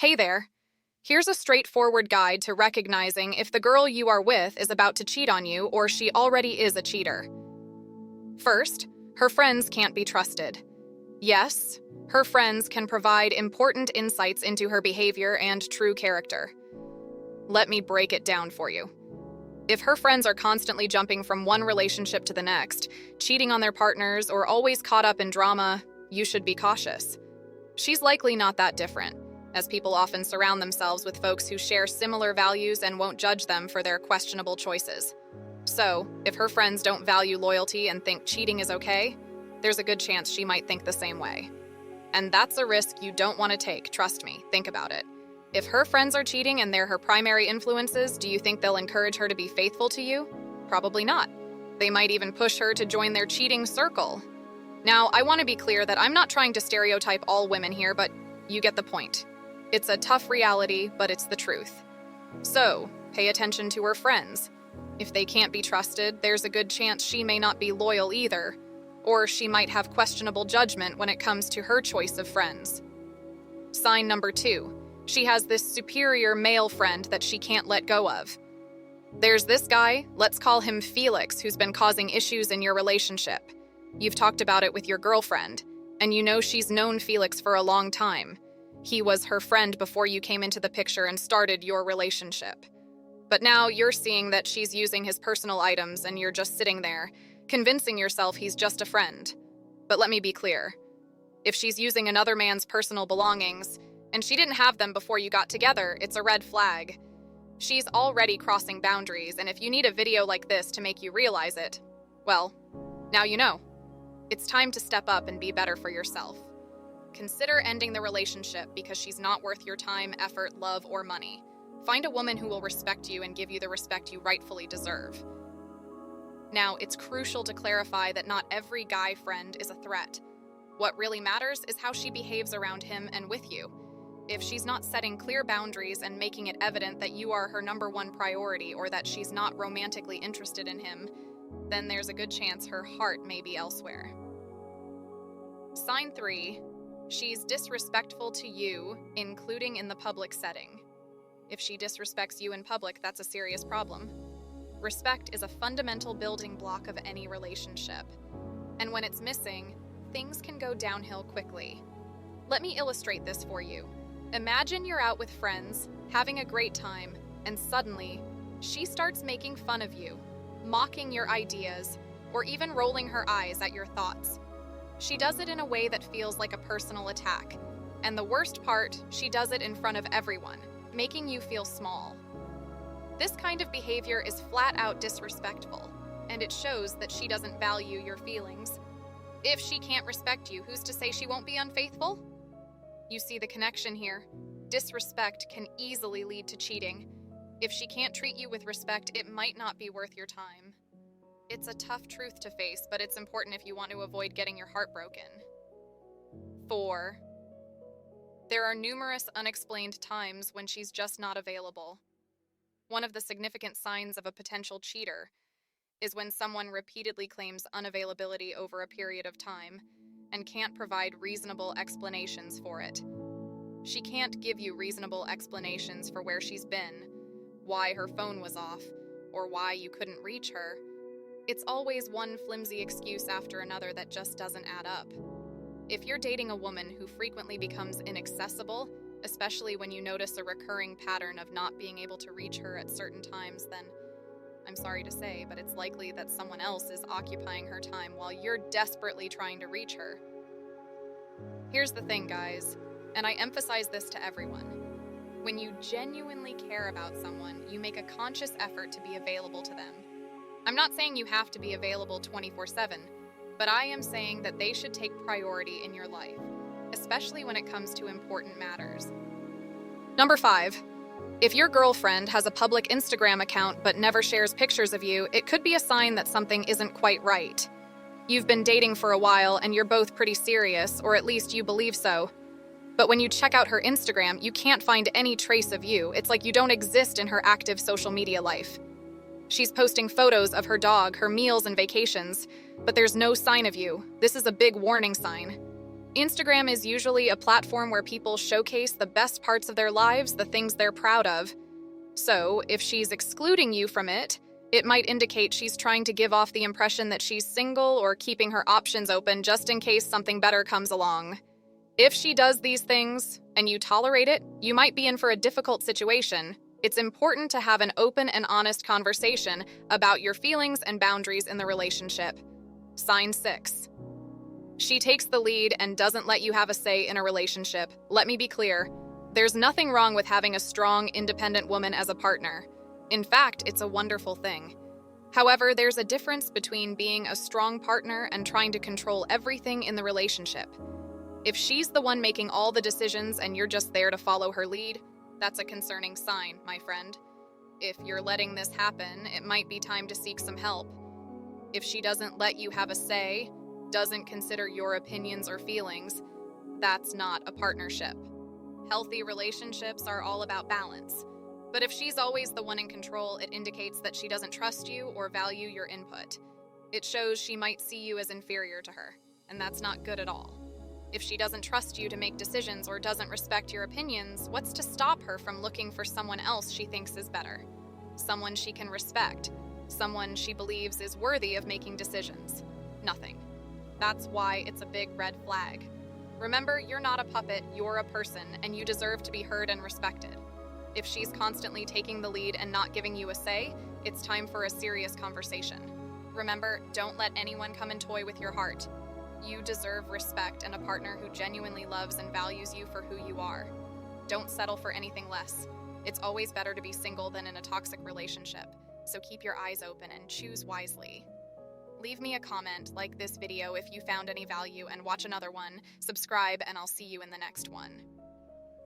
Hey there. Here's a straightforward guide to recognizing if the girl you are with is about to cheat on you or she already is a cheater. First, her friends can't be trusted. Yes, her friends can provide important insights into her behavior and true character. Let me break it down for you. If her friends are constantly jumping from one relationship to the next, cheating on their partners, or always caught up in drama, you should be cautious. She's likely not that different, as people often surround themselves with folks who share similar values and won't judge them for their questionable choices. So, if her friends don't value loyalty and think cheating is okay, there's a good chance she might think the same way. And that's a risk you don't want to take, trust me, think about it. If her friends are cheating and they're her primary influences, do you think they'll encourage her to be faithful to you? Probably not. They might even push her to join their cheating circle. Now, I want to be clear that I'm not trying to stereotype all women here, but you get the point. It's a tough reality, but it's the truth. So, pay attention to her friends. If they can't be trusted, there's a good chance she may not be loyal either, or she might have questionable judgment when it comes to her choice of friends. Sign number 2. She has this superior male friend that she can't let go of. There's this guy, let's call him Felix, who's been causing issues in your relationship. You've talked about it with your girlfriend, and you know she's known Felix for a long time. He was her friend before you came into the picture and started your relationship. But now you're seeing that she's using his personal items and you're just sitting there, convincing yourself he's just a friend. But let me be clear. If she's using another man's personal belongings, and she didn't have them before you got together, it's a red flag. She's already crossing boundaries, and if you need a video like this to make you realize it, well, now you know. It's time to step up and be better for yourself. Consider ending the relationship because she's not worth your time, effort, love, or money. Find a woman who will respect you and give you the respect you rightfully deserve. Now, it's crucial to clarify that not every guy friend is a threat. What really matters is how she behaves around him and with you. If she's not setting clear boundaries and making it evident that you are her number one priority or that she's not romantically interested in him, then there's a good chance her heart may be elsewhere. Sign 3. She's disrespectful to you, including in the public setting. If she disrespects you in public, that's a serious problem. Respect is a fundamental building block of any relationship. And when it's missing, things can go downhill quickly. Let me illustrate this for you. Imagine you're out with friends, having a great time, and suddenly, she starts making fun of you, mocking your ideas, or even rolling her eyes at your thoughts. She does it in a way that feels like a personal attack. And the worst part, she does it in front of everyone, making you feel small. This kind of behavior is flat out disrespectful, and it shows that she doesn't value your feelings. If she can't respect you, who's to say she won't be unfaithful? You see the connection here. Disrespect can easily lead to cheating. If she can't treat you with respect, it might not be worth your time. It's a tough truth to face, but it's important if you want to avoid getting your heart broken. 4. There are numerous unexplained times when she's just not available. One of the significant signs of a potential cheater is when someone repeatedly claims unavailability over a period of time and can't provide reasonable explanations for it. She can't give you reasonable explanations for where she's been, why her phone was off, or why you couldn't reach her. It's always one flimsy excuse after another that just doesn't add up. If you're dating a woman who frequently becomes inaccessible, especially when you notice a recurring pattern of not being able to reach her at certain times, then I'm sorry to say, but it's likely that someone else is occupying her time while you're desperately trying to reach her. Here's the thing, guys, and I emphasize this to everyone. When you genuinely care about someone, you make a conscious effort to be available to them. I'm not saying you have to be available 24/7, but I am saying that they should take priority in your life, especially when it comes to important matters. Number 5. If your girlfriend has a public Instagram account but never shares pictures of you, it could be a sign that something isn't quite right. You've been dating for a while and you're both pretty serious, or at least you believe so. But when you check out her Instagram, you can't find any trace of you. It's like you don't exist in her active social media life. She's posting photos of her dog, her meals and vacations, but there's no sign of you. This is a big warning sign. Instagram is usually a platform where people showcase the best parts of their lives, the things they're proud of. So, if she's excluding you from it, it might indicate she's trying to give off the impression that she's single or keeping her options open just in case something better comes along. If she does these things, and you tolerate it, you might be in for a difficult situation. It's important to have an open and honest conversation about your feelings and boundaries in the relationship. Sign 6. She takes the lead and doesn't let you have a say in a relationship. Let me be clear. There's nothing wrong with having a strong, independent woman as a partner. In fact, it's a wonderful thing. However, there's a difference between being a strong partner and trying to control everything in the relationship. If she's the one making all the decisions and you're just there to follow her lead, that's a concerning sign, my friend. If you're letting this happen, it might be time to seek some help. If she doesn't let you have a say, doesn't consider your opinions or feelings, that's not a partnership. Healthy relationships are all about balance. But if she's always the one in control, it indicates that she doesn't trust you or value your input. It shows she might see you as inferior to her, and that's not good at all. If she doesn't trust you to make decisions or doesn't respect your opinions, what's to stop her from looking for someone else she thinks is better? Someone she can respect, someone she believes is worthy of making decisions. Nothing. That's why it's a big red flag. Remember, you're not a puppet, you're a person, and you deserve to be heard and respected. If she's constantly taking the lead and not giving you a say, it's time for a serious conversation. Remember, don't let anyone come and toy with your heart. You deserve respect and a partner who genuinely loves and values you for who you are. Don't settle for anything less. It's always better to be single than in a toxic relationship, so keep your eyes open and choose wisely. Leave me a comment, like this video if you found any value, and watch another one. Subscribe, and I'll see you in the next one.